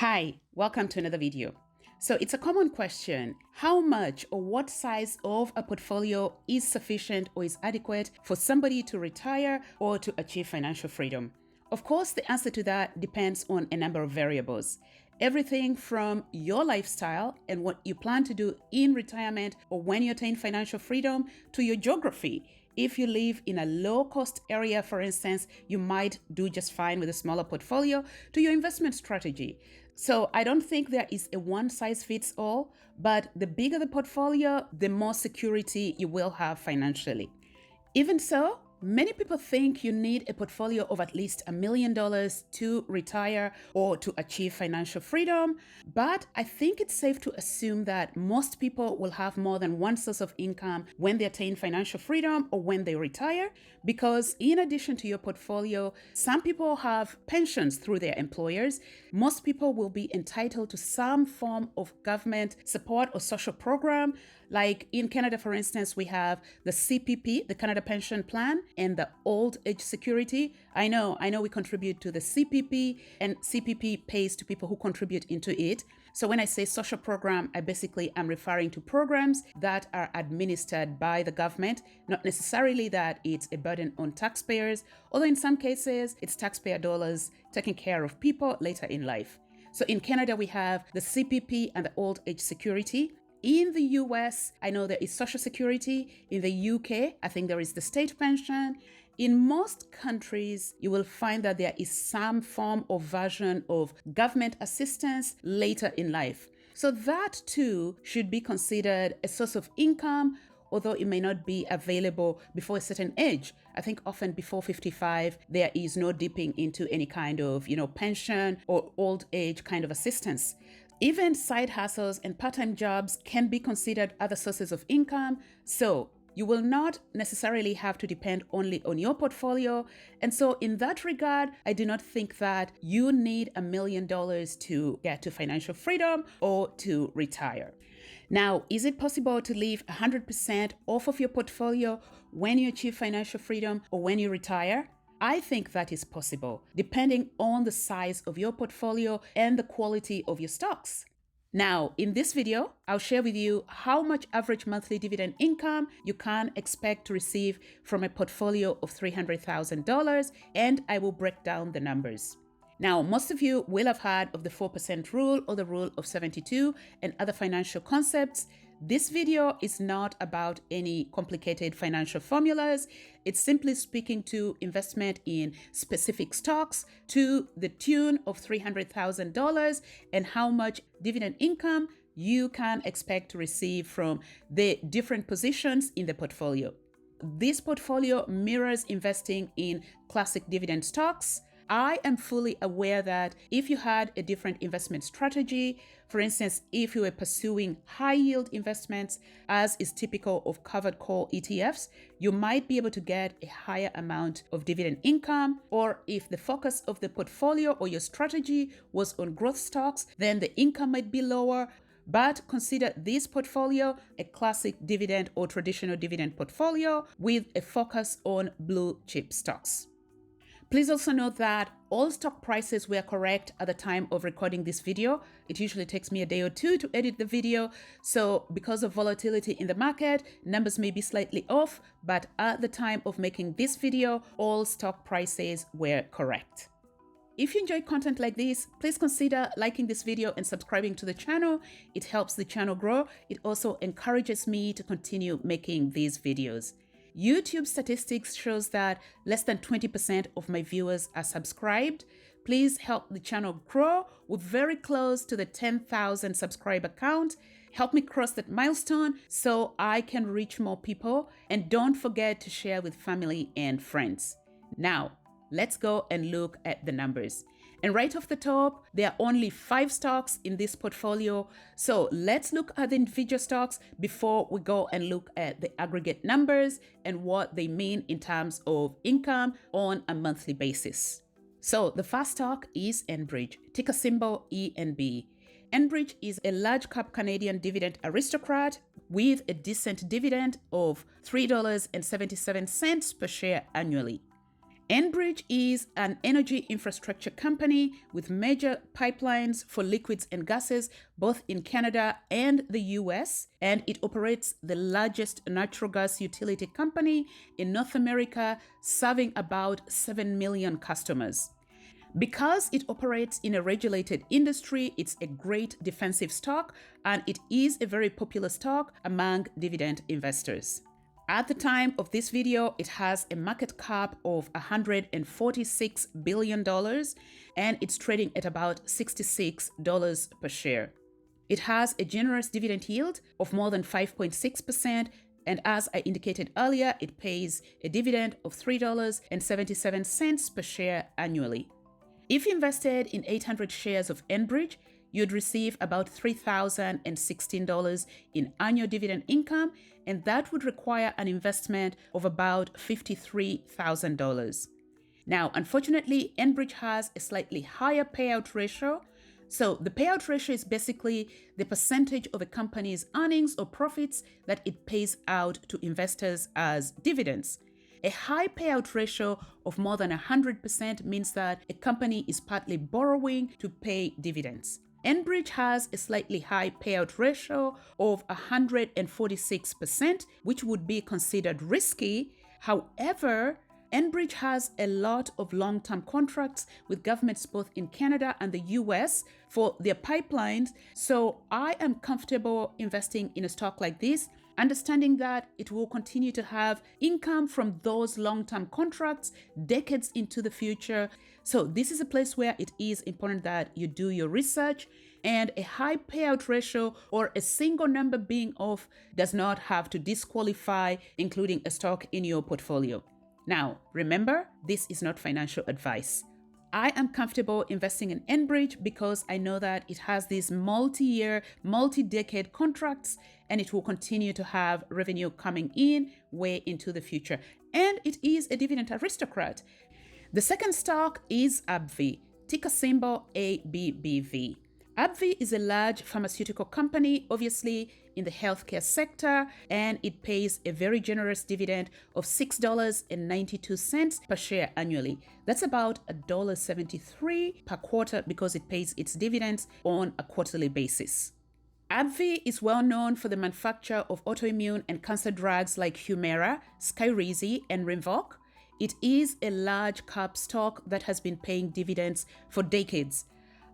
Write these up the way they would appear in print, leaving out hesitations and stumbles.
Hi, welcome to another video. So it's a common question. How much or what size of a portfolio is sufficient or is adequate for somebody to retire or to achieve financial freedom? Of course, the answer to that depends on a number of variables. Everything from your lifestyle and what you plan to do in retirement or when you attain financial freedom to your geography. If you live in a low-cost area, for instance, you might do just fine with a smaller portfolio, to your investment strategy. So I don't think there is a one-size-fits-all, but the bigger the portfolio, the more security you will have financially. Even so, many people think you need a portfolio of at least $1 million to retire or to achieve financial freedom. But I think it's safe to assume that most people will have more than one source of income when they attain financial freedom or when they retire, because in addition to your portfolio, some people have pensions through their employers. Most people will be entitled to some form of government support or social program. Like in Canada, for instance, we have the CPP, the Canada Pension Plan, and the Old Age Security. I know we contribute to the CPP, and CPP pays to people who contribute into it. So when I say social program, I basically am referring to programs that are administered by the government, not necessarily that it's a burden on taxpayers, although in some cases it's taxpayer dollars taking care of people later in life. So in Canada, we have the CPP and the Old Age Security. In the US, I know there is Social Security. In the UK, I think there is the state pension. In most countries, you will find that there is some form or version of government assistance later in life. So that too should be considered a source of income, although it may not be available before a certain age. I think often before 55, there is no dipping into any kind of, pension or old age kind of assistance. Even side hustles and part-time jobs can be considered other sources of income. So you will not necessarily have to depend only on your portfolio. And so in that regard, I do not think that you need $1 million to get to financial freedom or to retire. Now, is it possible to live 100% off of your portfolio when you achieve financial freedom or when you retire? I think that is possible, depending on the size of your portfolio and the quality of your stocks. Now, in this video, I'll share with you how much average monthly dividend income you can expect to receive from a portfolio of $300,000, and I will break down the numbers. Now, most of you will have heard of the 4% rule or the rule of 72 and other financial concepts. This video is not about any complicated financial formulas. It's simply speaking to investment in specific stocks to the tune of $300,000 and how much dividend income you can expect to receive from the different positions in the portfolio. This portfolio mirrors investing in classic dividend stocks. I am fully aware that if you had a different investment strategy, for instance, if you were pursuing high yield investments, as is typical of covered call ETFs, you might be able to get a higher amount of dividend income. Or if the focus of the portfolio or your strategy was on growth stocks, then the income might be lower. But consider this portfolio a classic dividend or traditional dividend portfolio with a focus on blue chip stocks. Please also note that all stock prices were correct at the time of recording this video. It usually takes me a day or two to edit the video. So because of volatility in the market, numbers may be slightly off, but at the time of making this video, all stock prices were correct. If you enjoy content like this, please consider liking this video and subscribing to the channel. It helps the channel grow. It also encourages me to continue making these videos. YouTube statistics shows that less than 20% of my viewers are subscribed. Please help the channel grow. We're very close to the 10,000 subscriber count. Help me cross that milestone so I can reach more people. And don't forget to share with family and friends. Now, let's go and look at the numbers. And right off the top, there are only 5 stocks in this portfolio. So let's look at the individual stocks before we go and look at the aggregate numbers and what they mean in terms of income on a monthly basis. So the first stock is Enbridge, ticker symbol ENB. Enbridge is a large cap Canadian dividend aristocrat with a decent dividend of $3.77 per share annually. Enbridge is an energy infrastructure company with major pipelines for liquids and gases both in Canada and the US, and it operates the largest natural gas utility company in North America, serving about 7 million customers. Because it operates in a regulated industry, it's a great defensive stock, and it is a very popular stock among dividend investors. At the time of this video, it has a market cap of $146 billion, and it's trading at about $66 per share. It has a generous dividend yield of more than 5.6%, and as I indicated earlier, it pays a dividend of $3.77 per share annually. If you invested in 800 shares of Enbridge, you'd receive about $3,016 in annual dividend income, and that would require an investment of about $53,000. Now, unfortunately, Enbridge has a slightly higher payout ratio. So the payout ratio is basically the percentage of a company's earnings or profits that it pays out to investors as dividends. A high payout ratio of more than 100% means that a company is partly borrowing to pay dividends. Enbridge has a slightly high payout ratio of 146%, which would be considered risky. However, Enbridge has a lot of long-term contracts with governments both in Canada and the US for their pipelines, so I am comfortable investing in a stock like this, understanding that it will continue to have income from those long-term contracts decades into the future. So this is a place where it is important that you do your research, and a high payout ratio or a single number being off does not have to disqualify including a stock in your portfolio. Now, remember, this is not financial advice. I am comfortable investing in Enbridge because I know that it has these multi-year, multi-decade contracts, and it will continue to have revenue coming in way into the future. And it is a dividend aristocrat. The second stock is AbbVie, ticker symbol ABBV. AbbVie is a large pharmaceutical company, obviously in the healthcare sector, and it pays a very generous dividend of $6.92 per share annually. That's about $1.73 per quarter because it pays its dividends on a quarterly basis. AbbVie is well known for the manufacture of autoimmune and cancer drugs like Humira, Skyrizi, and Rinvoq. It is a large cap stock that has been paying dividends for decades.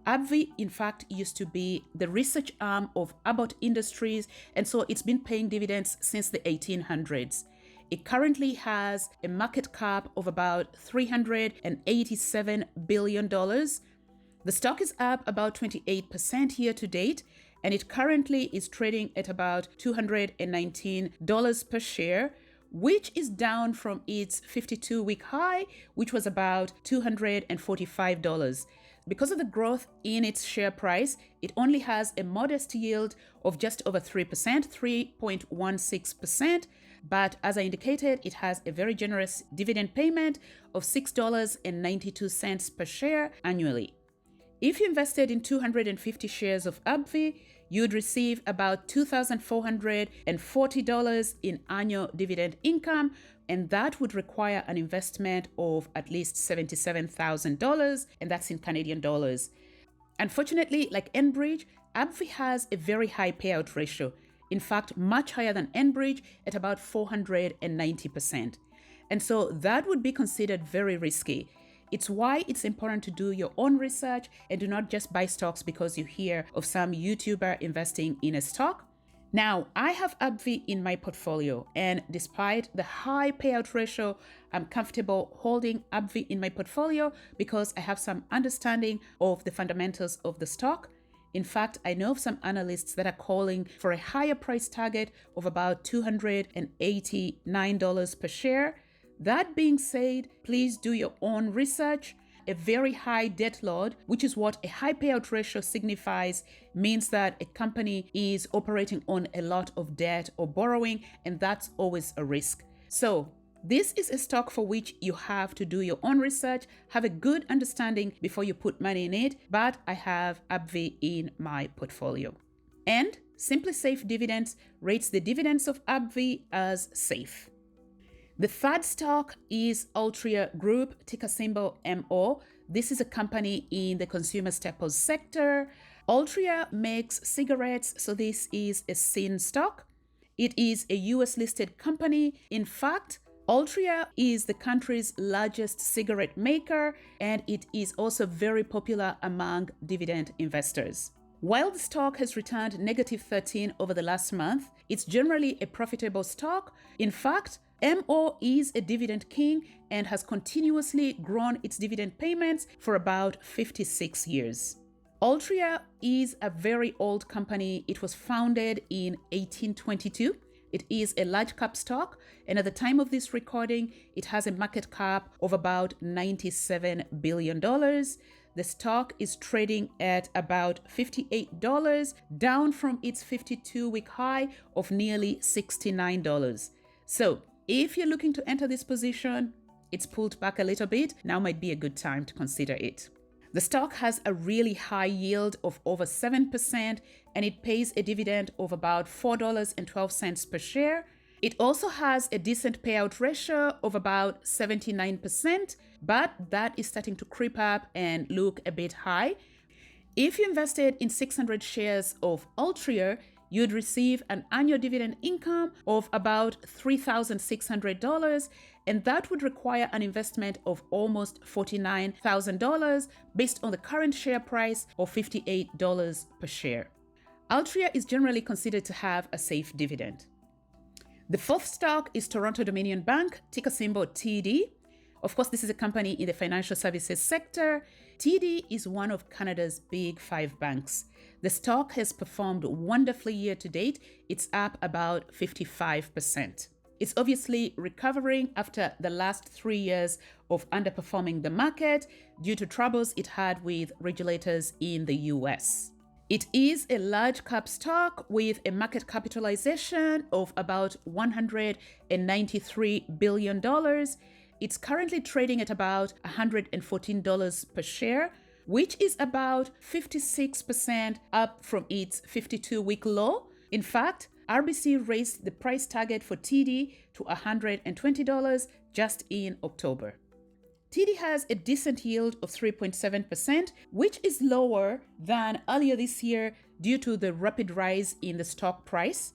AbbVie, in fact, used to be the research arm of Abbott Industries, and so it's been paying dividends since the 1800s. It currently has a market cap of about $387 billion. The stock is up about 28% year to date, and it currently is trading at about $219 per share, which is down from its 52-week high, which was about $245. Because of the growth in its share price, it only has a modest yield of just over 3%, 3.16%. But as I indicated, it has a very generous dividend payment of $6.92 per share annually. If you invested in 250 shares of AbbVie, you'd receive about $2,440 in annual dividend income, and that would require an investment of at least $77,000, and that's in Canadian dollars. Unfortunately, like Enbridge, AbbVie has a very high payout ratio. In fact, much higher than Enbridge at about 490%. And so that would be considered very risky. It's why it's important to do your own research and do not just buy stocks because you hear of some YouTuber investing in a stock. Now, I have AbbVie in my portfolio, and despite the high payout ratio, I'm comfortable holding AbbVie in my portfolio because I have some understanding of the fundamentals of the stock. In fact, I know of some analysts that are calling for a higher price target of about $289 per share. That being said, please do your own research. A very high debt load, which is what a high payout ratio signifies, means that a company is operating on a lot of debt or borrowing, and that's always a risk. So this is a stock for which you have to do your own research, have a good understanding before you put money in it, but I have AbbVie in my portfolio. And Simply Safe Dividends rates the dividends of AbbVie as safe. The third stock is Altria Group, ticker symbol MO. This is a company in the consumer staples sector. Altria makes cigarettes, so this is a SIN stock. It is a US listed company. In fact, Altria is the country's largest cigarette maker, and it is also very popular among dividend investors. While the stock has returned -13 over the last month, it's generally a profitable stock. In fact, MO is a dividend king and has continuously grown its dividend payments for about 56 years. Altria is a very old company. It was founded in 1822. It is a large cap stock, and at the time of this recording, it has a market cap of about $97 billion. The stock is trading at about $58, down from its 52-week high of nearly $69. So, if you're looking to enter this position, it's pulled back a little bit. Now might be a good time to consider it. The stock has a really high yield of over 7%, and it pays a dividend of about $4.12 per share. It also has a decent payout ratio of about 79%, but that is starting to creep up and look a bit high. If you invested in 600 shares of Altria, you'd receive an annual dividend income of about $3,600, and that would require an investment of almost $49,000 based on the current share price of $58 per share. Altria is generally considered to have a safe dividend. The fourth stock is Toronto Dominion Bank, ticker symbol TD. Of course, this is a company in the financial services sector. TD is one of Canada's big 5 banks. The stock has performed wonderfully year to date. It's up about 55%. It's obviously recovering after the last 3 years of underperforming the market due to troubles it had with regulators in the US. It is a large cap stock with a market capitalization of about $193 billion. It's currently trading at about $114 per share, which is about 56% up from its 52-week low. In fact, RBC raised the price target for TD to $120 just in October. TD has a decent yield of 3.7%, which is lower than earlier this year due to the rapid rise in the stock price.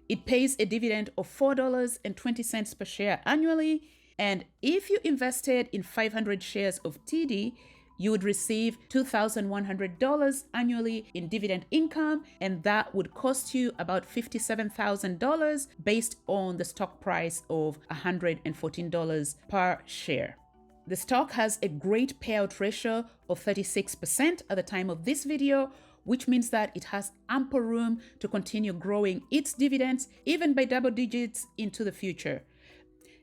It pays a dividend of $4.20 per share annually, and if you invested in 500 shares of TD, you would receive $2,100 annually in dividend income, and that would cost you about $57,000 based on the stock price of $114 per share. The stock has a great payout ratio of 36% at the time of this video, which means that it has ample room to continue growing its dividends even by double digits into the future.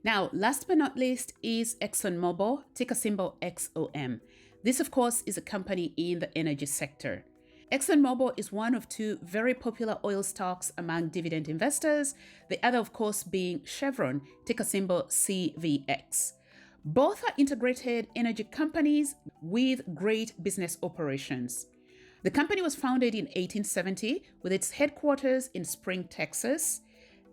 Now, last but not least is ExxonMobil, ticker symbol XOM. This, of course, is a company in the energy sector. ExxonMobil is one of 2 very popular oil stocks among dividend investors, the other, of course, being Chevron, ticker symbol CVX. Both are integrated energy companies with great business operations. The company was founded in 1870 with its headquarters in Spring, Texas.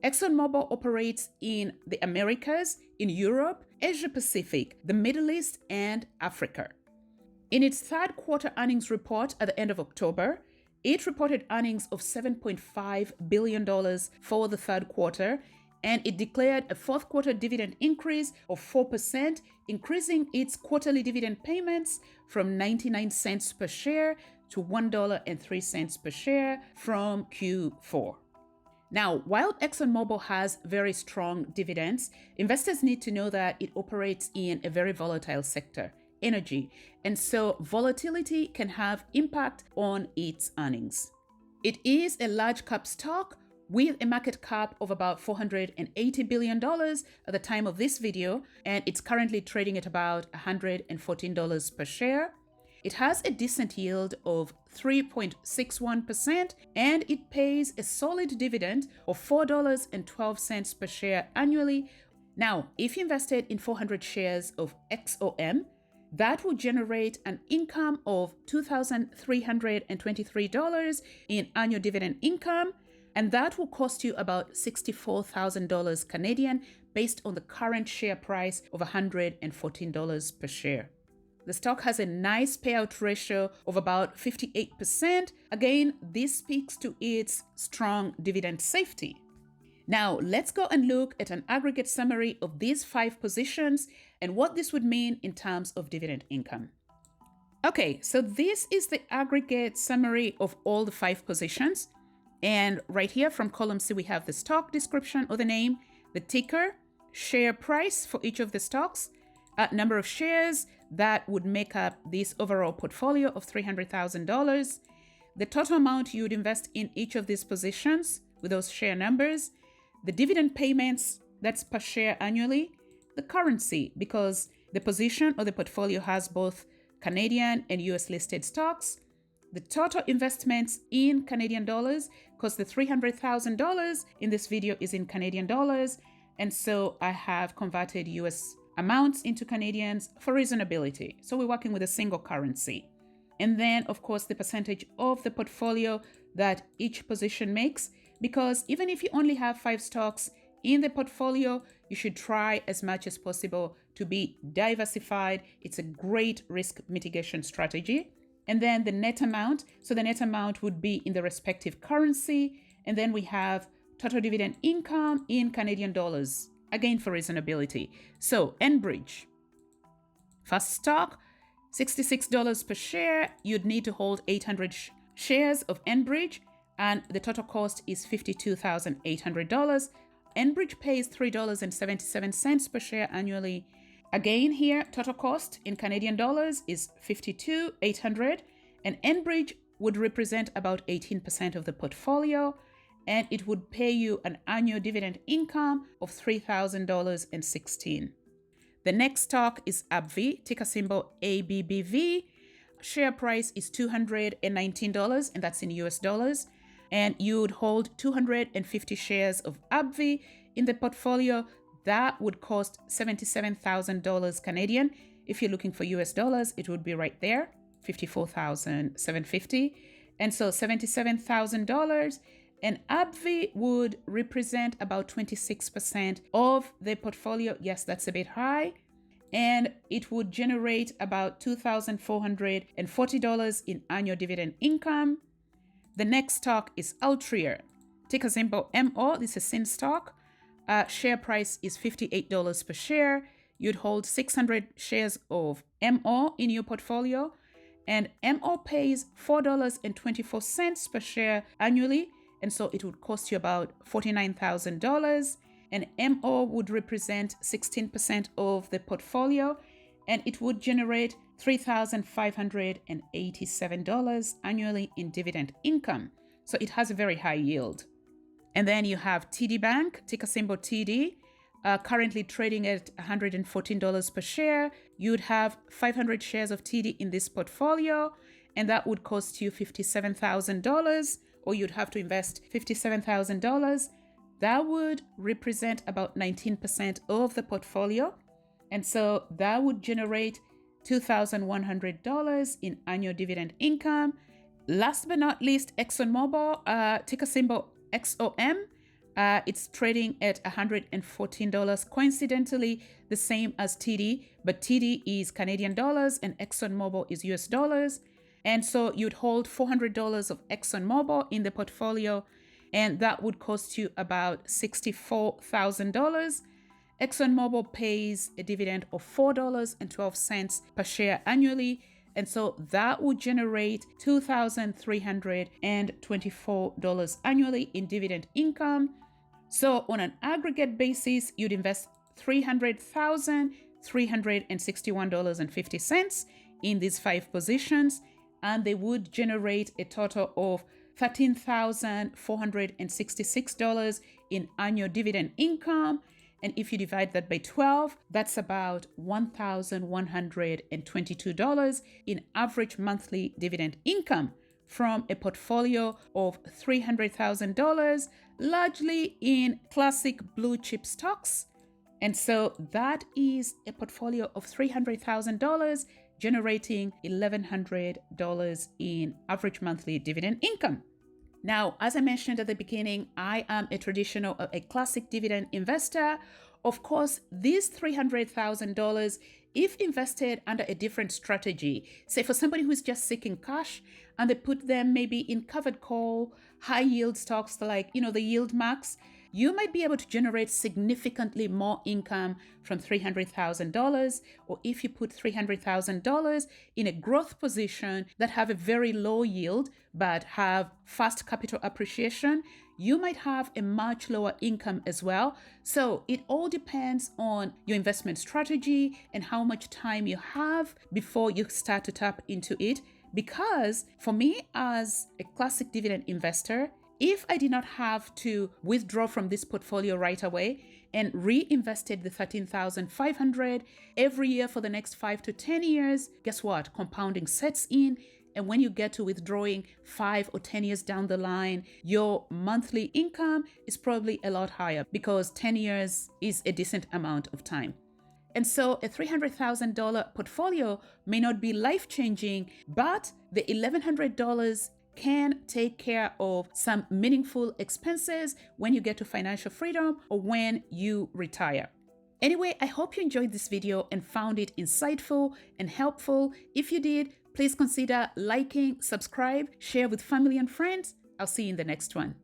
ExxonMobil operates in the Americas, in Europe, Asia Pacific, the Middle East, and Africa. In its third quarter earnings report at the end of October, it reported earnings of $7.5 billion for the third quarter, and it declared a fourth quarter dividend increase of 4%, increasing its quarterly dividend payments from 99 cents per share to $1.03 per share from Q4. Now, while ExxonMobil has very strong dividends, investors need to know that it operates in a very volatile sector, energy, and so volatility can have impact on its earnings. It is a large cap stock with a market cap of about $480 billion at the time of this video, and it's currently trading at about $114 per share. It has a decent yield of 3.61%, and it pays a solid dividend of $4.12 per share annually. Now, if you invested in 400 shares of XOM, that will generate an income of $2,323 in annual dividend income, and that will cost you about $64,000 Canadian based on the current share price of $114 per share. The stock has a nice payout ratio of about 58%. Again, this speaks to its strong dividend safety. Now, let's go and look at an aggregate summary of these 5 positions and what this would mean in terms of dividend income. Okay, so this is the aggregate summary of all the 5 positions. And right here from column C, we have the stock description or the name, the ticker, share price for each of the stocks, number of shares that would make up this overall portfolio of $300,000, the total amount you would invest in each of these positions with those share numbers, the dividend payments, that's per share annually, the currency, because the position or the portfolio has both Canadian and US listed stocks, the total investments in Canadian dollars, because the $300,000 in this video is in Canadian dollars, and so I have converted US amounts into Canadians for reasonability. So we're working with a single currency. And then, of course, the percentage of the portfolio that each position makes, because even if you only have 5 stocks in the portfolio, you should try as much as possible to be diversified. It's a great risk mitigation strategy. And then the net amount. So the net amount would be in the respective currency. And then we have total dividend income in Canadian dollars, again for reasonability. So Enbridge, first stock, $66 per share. You'd need to hold 800 shares of Enbridge, and the total cost is $52,800. Enbridge pays $3.77 per share annually. Again here, total cost in Canadian dollars is $52,800, and Enbridge would represent about 18% of the portfolio, and it would pay you an annual dividend income of $3,000.16. The next stock is AbbVie, ticker symbol ABBV. Share price is $219, and that's in US dollars. And you would hold 250 shares of AbbVie in the portfolio. That would cost $77,000 Canadian. If you're looking for US dollars, it would be right there, $54,750. And so $77,000. And AbbVie would represent about 26% of the portfolio. Yes, that's a bit high. And it would generate about $2,440 in annual dividend income. The next stock is Altria, ticker symbol MO. This is a SIN stock. Share price is $58 per share. You'd hold 600 shares of MO in your portfolio. And MO pays $4.24 per share annually. And so it would cost you about $49,000. And MO would represent 16% of the portfolio. And it would generate $3,587 annually in dividend income. So it has a very high yield. And then you have TD Bank, ticker symbol TD, currently trading at $114 per share. You'd have 500 shares of TD in this portfolio, and that would cost you $57,000, or you'd have to invest $57,000. That would represent about 19% of the portfolio. And so that would generate $2,100 in annual dividend income. Last but not least, ExxonMobil, ticker symbol XOM. It's trading at $114, coincidentally the same as TD, but TD is Canadian dollars and ExxonMobil is US dollars. And so you'd hold $400 of ExxonMobil in the portfolio, and that would cost you about $64,000. ExxonMobil pays a dividend of $4.12 per share annually, and so that would generate $2,324 annually in dividend income. So on an aggregate basis, you'd invest $300,361.50 in these 5 positions, and they would generate a total of $13,466 in annual dividend income. And if you divide that by 12, that's about $1,122 in average monthly dividend income from a portfolio of $300,000, largely in classic blue chip stocks. And so that is a portfolio of $300,000 generating $1,100 in average monthly dividend income. Now, as I mentioned at the beginning, I am a classic dividend investor, Of course, these $300,000, if invested under a different strategy, say for somebody who's just seeking cash and they put them maybe in covered call, high yield stocks like, the yield max, you might be able to generate significantly more income from $300,000. Or if you put $300,000 in a growth position that have a very low yield but have fast capital appreciation, you might have a much lower income as well. So it all depends on your investment strategy and how much time you have before you start to tap into it. Because for me, as a classic dividend investor, if I did not have to withdraw from this portfolio right away and reinvested the $13,500 every year for the next 5 to 10 years, guess what? Compounding sets in. And when you get to withdrawing 5 or 10 years down the line, your monthly income is probably a lot higher because 10 years is a decent amount of time. And so a $300,000 portfolio may not be life-changing, but the $1,100 can take care of some meaningful expenses when you get to financial freedom or when you retire. Anyway, I hope you enjoyed this video and found it insightful and helpful. If you did, please consider liking, subscribe, share with family and friends. I'll see you in the next one.